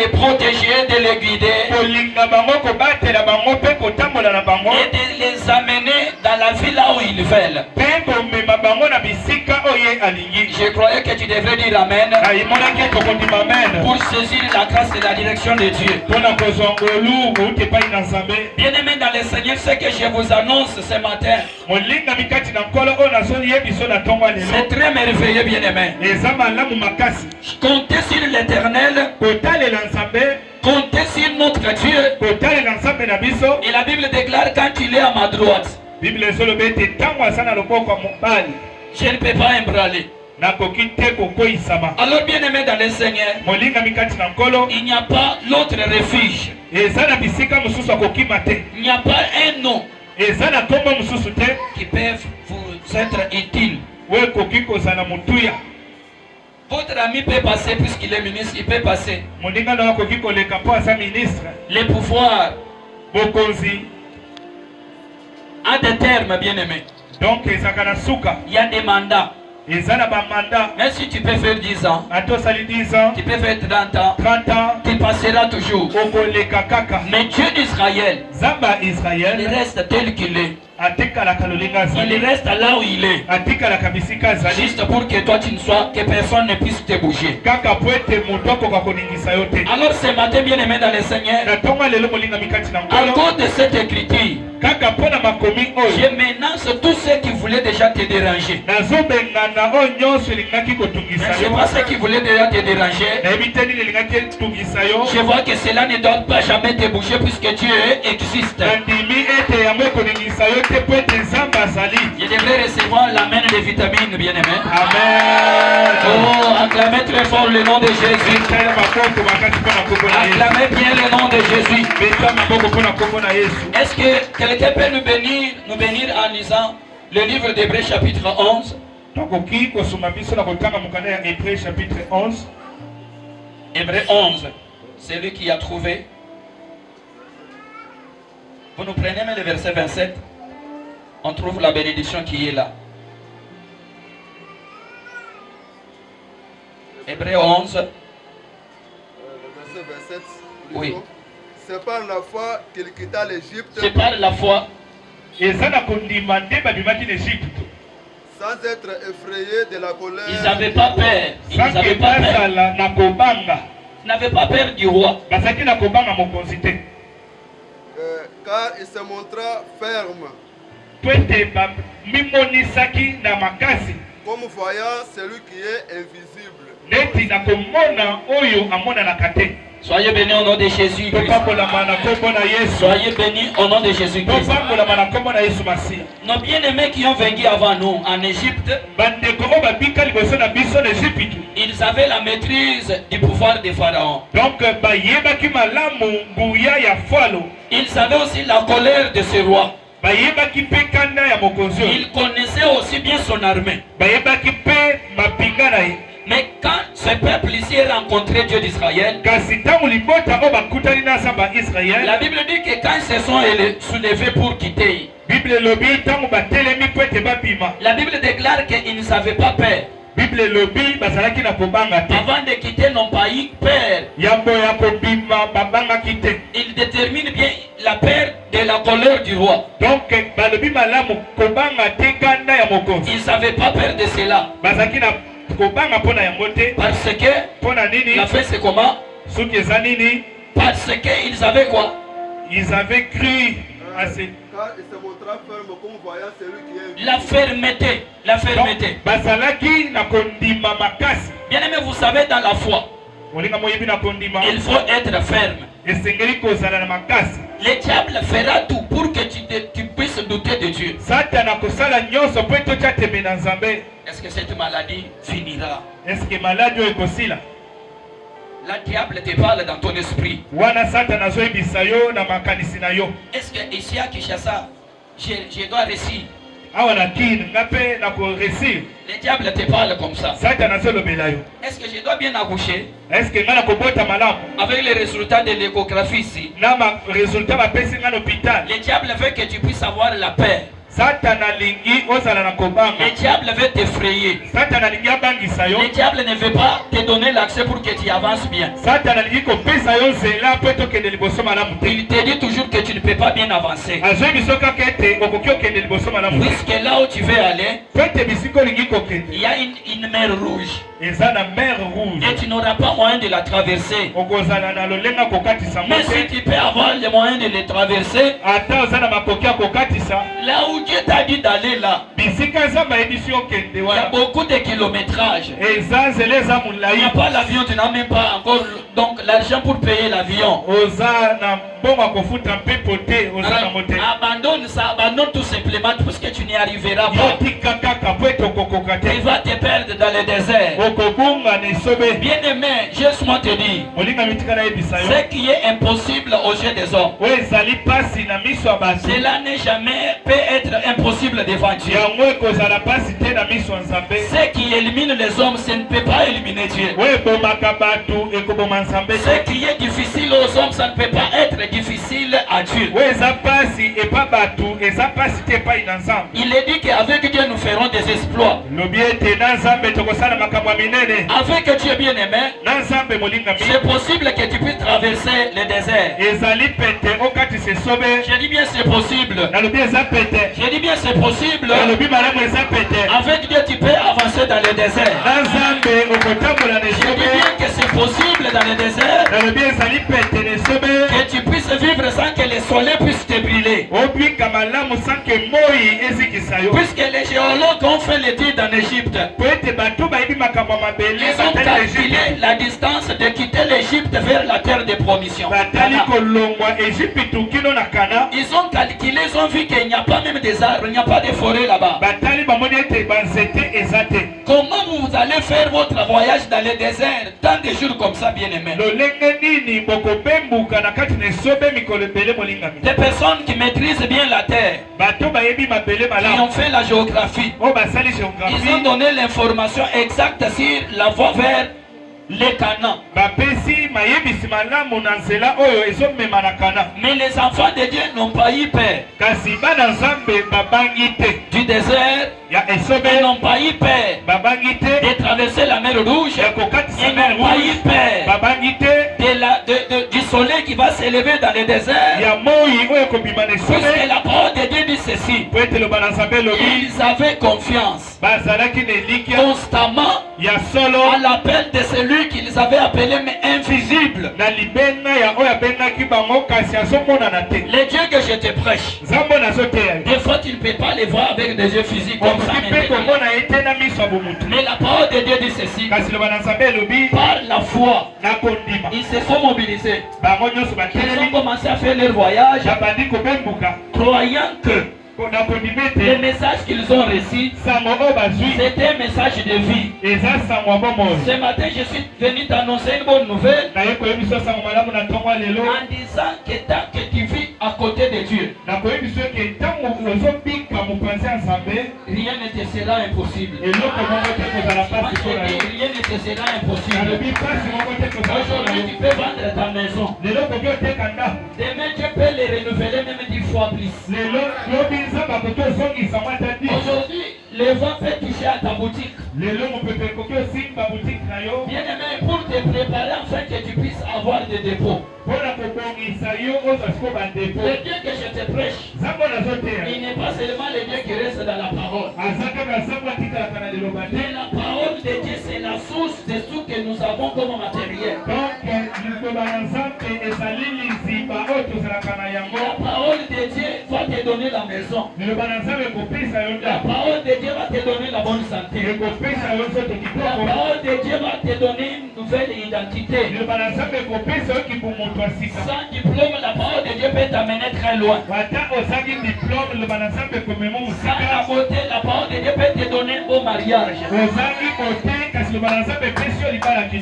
de protéger, de les guider et de les amener dans la vie là où ils veulent. Je croyais que tu devrais dire Amen pour saisir la grâce et la direction de Dieu. Bien-aimés dans le Seigneur, ce que je vous annonce ce matin, c'est très merveilleux, bien-aimés. Comptez sur l'Éternel, comptez sur notre Dieu. Et la Bible déclare quand il est à ma droite, je ne peux pas embraler. Alors bien-aimé dans le Seigneur, il n'y a pas l'autre refuge. Il n'y a pas un nom qui peut vous être utile. Votre ami peut passer puisqu'il est ministre, il peut passer. Les pouvoirs a des termes, bien-aimés. Donc il y a des mandats. Même si tu peux faire 10 ans, tu peux faire 30 ans, tu passeras toujours. Mais Dieu d'Israël, il reste tel qu'il est. Il reste là où il est. Juste pour que toi tu ne sois, que personne ne puisse te bouger. Alors ce matin, bien-aimé dans le Seigneur, à cause de cette écriture, je menace tous ceux qui voulaient déjà te déranger. Mais je vois ceux qui voulaient déjà te déranger. Je vois que cela ne doit pas jamais te bouger puisque Dieu existe. Je devrais recevoir la main des vitamines, bien-aimé. Amen. Oh, acclamez très fort le nom de Jésus. Acclamez bien le nom de Jésus. Est-ce que quelqu'un peut nous bénir en lisant le livre d'Hébreux chapitre 11? Hébreux 11. C'est lui qui a trouvé. Vous nous prenez même le verset 27. On trouve la bénédiction qui est là. Hébreux 11. Le verset 27. Oui. C'est par la foi qu'il quitta l'Égypte. C'est par la foi. Sans être effrayé de la colère. Ils n'avaient pas peur. Ils n'avaient pas peur. Ils n'avaient pas peur du roi. Car il se montra ferme. Comme voyant celui qui est invisible. Soyez bénis au nom de Jésus. Soyez bénis au nom de Jésus. Nos bien-aimés qui ont vaincu avant nous en Égypte, ils avaient la maîtrise du pouvoir des pharaons. Ils avaient aussi la colère de ce roi. Ils connaissaient aussi bien son armée. Mais quand ce peuple ici a rencontré Dieu d'Israël, la Bible dit que quand ils se sont soulevés pour quitter, la Bible déclare qu'ils ne savaient pas peur. Avant de quitter, ils n'ont pas eu peur. Ils déterminent bien la peur de la colère du roi. Ils ne savaient pas peur de cela. Parce que la fin c'est comment? Parce qu'ils avaient quoi? Ils avaient cru à ce... Car il se montra ferme comme voyant celui qui est invisible. La fermeté. La fermeté. Bien aimé, vous savez, dans la foi, il faut être ferme. Le diable fera tout pour que tu puisses douter de Dieu. Est-ce que cette maladie finira? Est-ce que maladie est possible? La diable te parle dans ton esprit. Est-ce que ici à Kinshasa, je dois réussir? Le diable te parle comme ça. Est-ce que je dois bien accoucher? Avec les résultats de l'échographie ici, le diable veut que tu puisses avoir la paix. Le diable veut t'effrayer. Le diable ne veut pas te donner l'accès pour que tu avances bien. Il te dit toujours que tu ne peux pas bien avancer. Puisque là où tu veux aller, il y a une mer rouge. Et tu n'auras pas moyen de la traverser. Mais si tu peux avoir les moyens de les traverser, là où Dieu t'a dit d'aller là, il y a beaucoup de kilométrage. Il n'y a pas l'avion, tu n'as même pas encore donc l'argent pour payer l'avion. Abandonne ça, abandonne tout simplement parce que tu n'y arriveras pas. Tu vas te perdre dans le désert. Bien aimé, juste moi te dire, ce qui est impossible aux yeux des hommes, cela n'est jamais peut être impossible devant Dieu. Ce qui élimine les hommes, ça ne peut pas éliminer Dieu. Ce qui est difficile aux hommes, ça ne peut pas être difficile à Dieu. Il est dit qu'avec Dieu nous ferons des exploits. Avec Dieu bien aimé, c'est possible que tu puisses traverser le désert. Je dis bien c'est possible. Je dis bien c'est possible. Avec Dieu tu peux avancer dans le désert. Je dis bien que c'est possible dans le désert que tu puisses vivre sans que le soleil puisse te brûler. Puisque les géologues ont fait l'étude en Égypte, ils ont calculé la distance de quitter l'Égypte vers la terre de promission. Ils ont calculé, ils ont vu qu'il n'y a pas même des arbres, il n'y a pas de forêt là-bas. Comment vous allez faire votre voyage dans le désert tant de jours comme ça, bien aimé? Des personnes qui maîtrisent bien la terre, qui ont fait la géographie, ils ont donné l'information exacte sur la voie vers les Canaan. Mais les enfants de Dieu n'ont pas eu peur du désert. Ils n'ont pas eu peur de traverser la mer Rouge. Ils n'ont pas eu peur du soleil qui va s'élever dans le désert. Puisque la parole de Dieu dit ceci, ils avaient confiance constamment à l'appel de celui qu'ils avaient appelé mais invisible. Les dieux que je te prêche, des fois tu ne peux pas les voir avec des yeux physiques comme ça. Mais la parole de Dieu dit ceci, par la foi, ils se sont mobilisés. Ils ont commencé à faire leur voyage, croyant que le message qu'ils ont reçu, c'était un message de vie. Ce matin, je suis venu t'annoncer une bonne nouvelle en disant que tant que tu vis à côté de Dieu, rien ne te sera impossible. Rien ne te sera impossible. Aujourd'hui, tu peux vendre ta maison. Demain, tu peux les renouveler même 10 fois plus. Aujourd'hui, le vent peut toucher à ta boutique. Bien aimé, pour te préparer afin que tu puisses avoir des dépôts. Le Dieu que je te prêche, il n'est pas seulement le Dieu qui reste dans la parole. Mais la parole de Dieu, c'est la source de tout que nous avons comme matériel. La parole de Dieu va te donner la maison. La parole de Dieu va te donner la bonne santé. La parole de Dieu va te donner une nouvelle identité. Sans diplôme, la parole de Dieu peut t'amener très loin. Sans la beauté, la parole de Dieu peut te donner un beau mariage.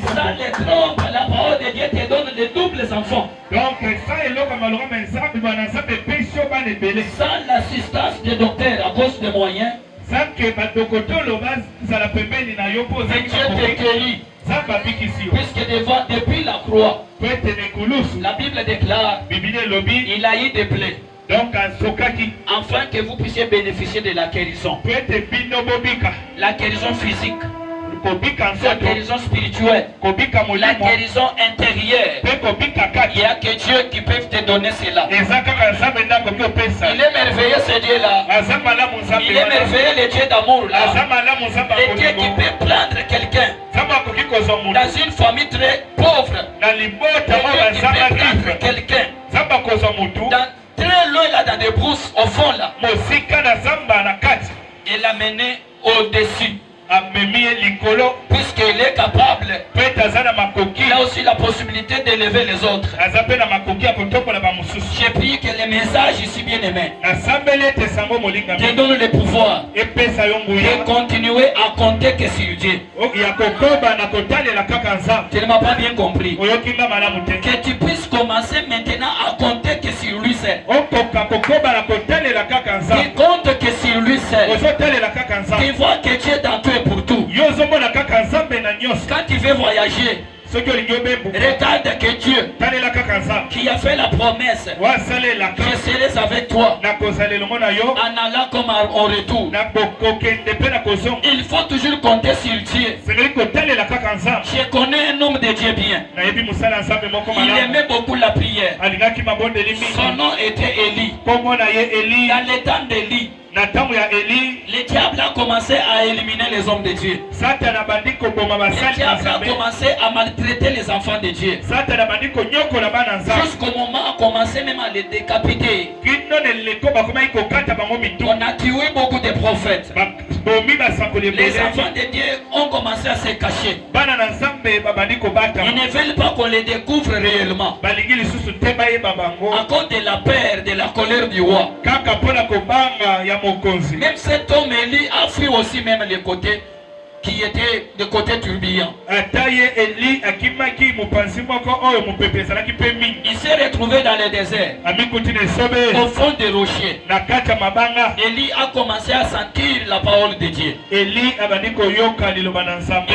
Sans les trompes, la parole de Dieu te donne de doubles enfants. Sans l'assistance des docteurs à cause des moyens, Dieu te guérit. Puisque depuis la croix, la Bible déclare, il a eu des plaies. Donc azokaki. Afin que vous puissiez bénéficier de la guérison. La guérison physique. La guérison spirituelle. La guérison intérieure. Il n'y a que Dieu qui peut te donner cela. Il est merveilleux ce Dieu-là. Il est merveilleux le Dieu d'amour là. Le Dieu qui peut prendre quelqu'un dans une famille très pauvre. Le Dieu qui peut prendre quelqu'un dans très loin là, dans des brousses au fond là, et l'amener au-dessus. Puisqu'il est capable, il a aussi la possibilité d'élever les autres. J'ai prié que les messages ici bien aimés te donnent le pouvoir de continuer à compter que sur Dieu. Tu ne m'as pas bien compris. Que tu puisses commencer maintenant à compter que sur lui seul. Tu comptes que sur lui seul. Tu vois que Dieu est dans toi pour tout. Quand tu veux voyager, regarde que Dieu qui a fait la promesse, je serai avec toi en allant comme en retour. Il faut toujours compter sur Dieu. Je connais un homme de Dieu bien. Il aimait beaucoup la prière. Son nom était Élie. Dans le temps d'Élie, le diable a commencé à éliminer les hommes de Dieu. Le diable a commencé à maltraiter les enfants de Dieu. Jusqu'au moment où on a commencé même à les décapiter. On a tué beaucoup de prophètes. Les enfants de Dieu ont commencé à se cacher. Ils ne veulent pas qu'on les découvre réellement. À cause de la peur, de la colère du roi. Même cet homme Élie a fui aussi même les côtés qui étaient de côté tourbillon. Il s'est retrouvé dans le désert, au fond des rochers. Élie a commencé à sentir la parole de Dieu. Et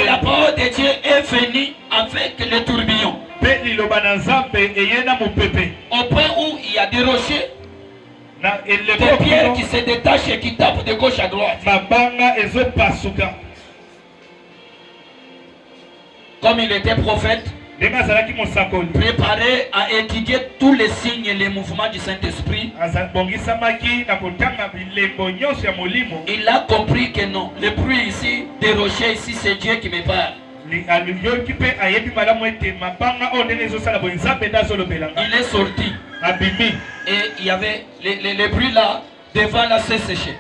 la parole de Dieu est venue avec les tourbillons. Au point où il y a des rochers, des pierres qui se détachent et qui tapent de gauche à droite. Comme il était prophète, préparé à étudier tous les signes et les mouvements du Saint-Esprit, il a compris que non, le bruit ici, des rochers ici, c'est Dieu qui me parle. Il est sorti. Et il y avait les bruits là, devant là, s'est séché.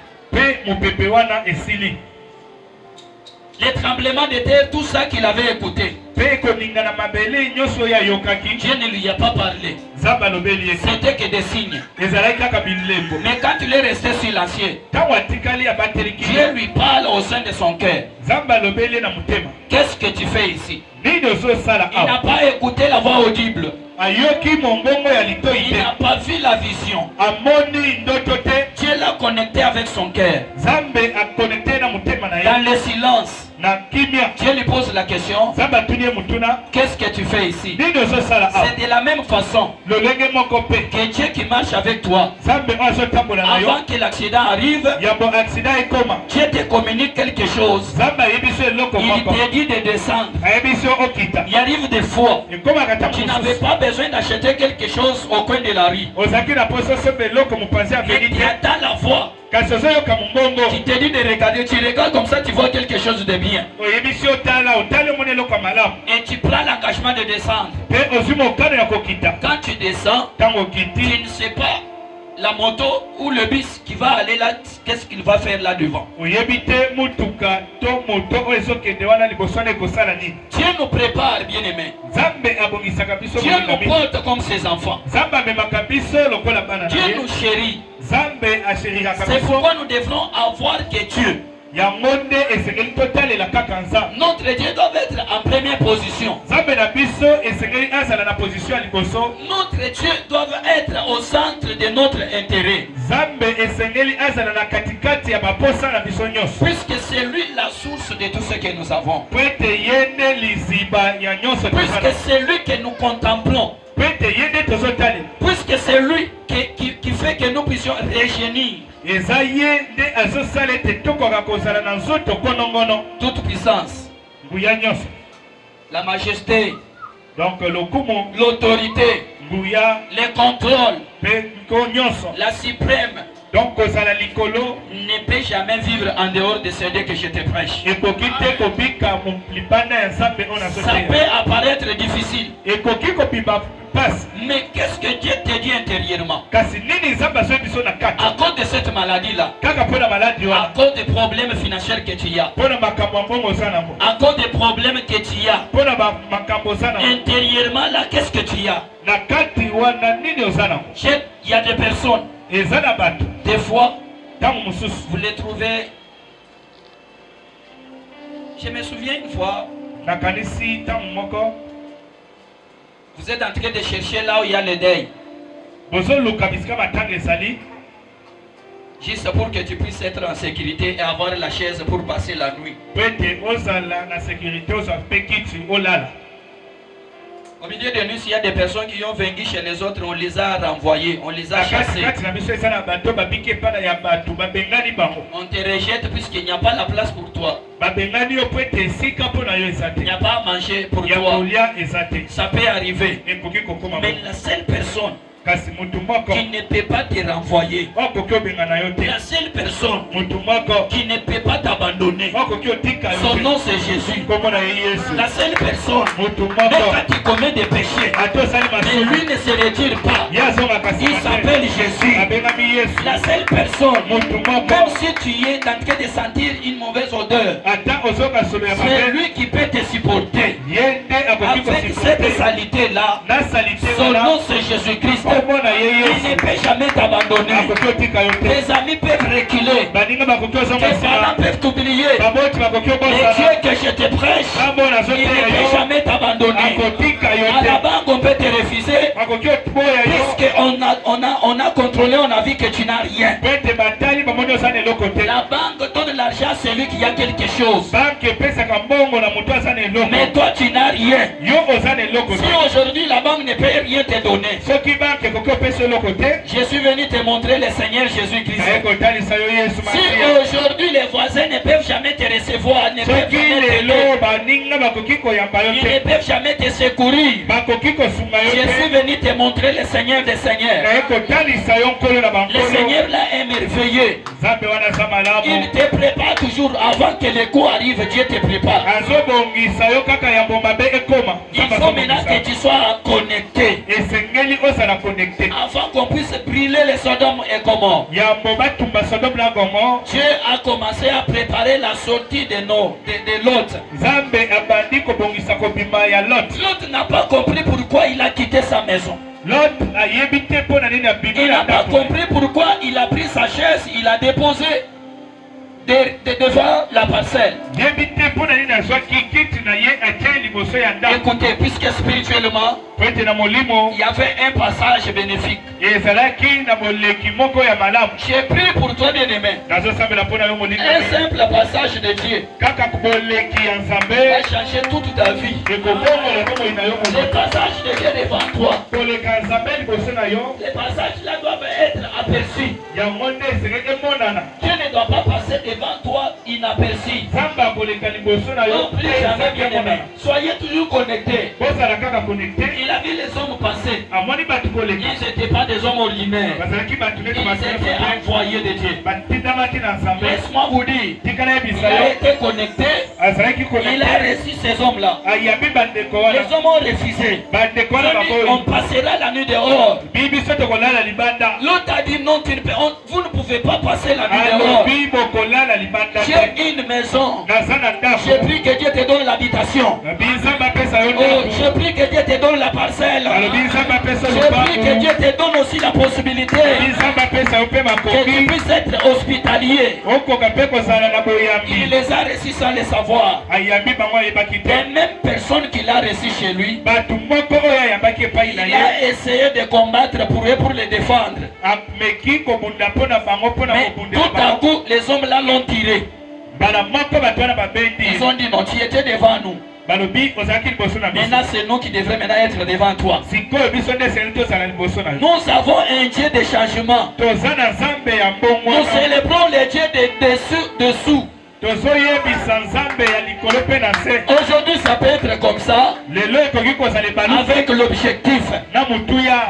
Les tremblements de terre, tout ça qu'il avait écouté, Dieu ne lui a pas parlé. C'était que des signes. Mais quand il est resté silencieux, Dieu lui parle au sein de son cœur. Qu'est-ce que tu fais ici? Il n'a pas écouté la voix audible. Il n'a pas vu la vision. Dieu l'a connecté avec son cœur. Dans le silence, Dieu lui pose la question, qu'est-ce que tu fais ici? C'est de la même façon que Dieu qui marche avec toi. Avant que l'accident arrive, Dieu te communique quelque chose. Il te dit de descendre. Il arrive des fois, tu n'avais pas besoin d'acheter quelque chose au coin de la rue. Et tu attends la voix qui te dit de regarder. Tu regardes comme ça, tu vois quelque chose de bien. Et tu prends l'engagement de descendre. Quand tu descends, tu ne sais pas la moto ou le bus qui va aller là, qu'est-ce qu'il va faire là devant. Dieu nous prépare, bien aimé. Dieu nous porte comme ses enfants. Dieu nous chérit. C'est pourquoi nous devrons avoir que Dieu. Notre Dieu doit être en première position. Notre Dieu doit être au centre de notre intérêt. Puisque c'est lui la source de tout ce que nous avons. Puisque c'est lui que nous contemplons. Puisque c'est lui qui fait que nous traduction rajeunir. Toute puissance. La majesté. Donc l'autorité. Les contrôles. La suprême. Donc ne peut jamais vivre en dehors de ce Dieu que je te prêche. Ça peut apparaître difficile. Mais qu'est-ce que Dieu te dit intérieurement? À cause de cette maladie-là, à cause des problèmes financiers que tu as, à cause des problèmes que tu as, intérieurement là, qu'est-ce que tu as? Il y a des personnes, des fois, vous les trouvez. Je me souviens une fois, vous êtes en train de chercher là où il y a le deuil. Juste pour que tu puisses être en sécurité et avoir la chaise pour passer la nuit. Au milieu de nous, s'il y a des personnes qui ont vaincu chez les autres, on les a renvoyés, on les a chassés. On te rejette puisqu'il n'y a pas la place pour toi. Il n'y a pas à manger pour toi. Ça peut arriver. Mais la seule personne qui ne peut pas te renvoyer, la seule personne qui ne peut pas t'abandonner, son nom c'est Jésus. La seule personne, même quand tu commets des péchés, mais lui ne se retire pas, il s'appelle Jésus. La seule personne, même si tu es en train de sentir une mauvaise odeur, c'est lui qui peut te supporter. Avec cette salité là, son nom c'est Jésus-Christ. Il ne peut jamais t'abandonner. Tes amis peuvent reculer. Tes parents peuvent t'oublier. Le Dieu que je te prêche, il ne peut jamais t'abandonner. À la banque, on peut te refuser. Puisqu'on a contrôlé, on a vu que tu n'as rien. La banque donne l'argent à celui qui a quelque chose. Mais toi, tu n'as rien. Si aujourd'hui la banque ne peut rien te donner, je suis venu te montrer le Seigneur Jésus-Christ. Si aujourd'hui les voisins ne peuvent jamais te recevoir, ne peuvent jamais t'aider, ils ne peuvent jamais te secourir, je suis venu te montrer le Seigneur des Seigneurs. Le Seigneur là est merveilleux. Il te prépare toujours avant que le coup arrive. Dieu te prépare. Il faut maintenant que tu sois connecté afin qu'on puisse brûler les Sodome et Gomorrhe. Dieu a commencé à préparer la sortie de Lot. Lot n'a pas compris pourquoi il a quitté sa maison. Il n'a pas compris pourquoi il a pris sa chaise, il a déposé devant la parcelle. Écoutez, puisque spirituellement il y avait un passage bénéfique. J'ai pris pour toi, bien-aimé, un simple passage de Dieu va changer toute ta vie. Le passage de Dieu devant toi, les passages là doivent être aperçus. Dieu ne doit pas passer devant toi inaperçu. Non plus jamais, bien-aimé. Soyez toujours connectés. Il a vu les hommes passer. Ils n'étaient pas des hommes ordinaires. Ils étaient envoyés de Dieu. Laisse-moi vous dire, il a été connecté. Il a reçu ces hommes-là. Les hommes ont refusé. On passera la nuit dehors. L'autre a dit non, vous ne pouvez pas passer la nuit dehors. J'ai une maison. Je prie que Dieu te donne l'habitation. Je prie que Dieu te donne la parcelle. Je prie que Dieu te donne aussi la possibilité que tu puisses être hospitalier. Il les a reçus sans le savoir. Les mêmes personnes qu'il a reçues chez lui, il a essayé de combattre pour eux, pour les défendre. Mais tout à coup, les hommes là l'ont tiré. Ils ont dit non, tu étais devant nous. balobi ozalaki liboso na biso. Maintenant, c'est nous qui devrions maintenant être devant toi. Sikoyo biso nde esengeli tozala liboso na yo. Nous avons un Dieu de changement. Toza na Nzambe ya Nous mbongwana. célébrons le Dieu de dessous. Tozoyebisa Nzambe ya likolo mpe na se. Aujourd'hui, ça peut être comme ça, Lelo ekoki kozala ebalo avec l'objectif na mutuya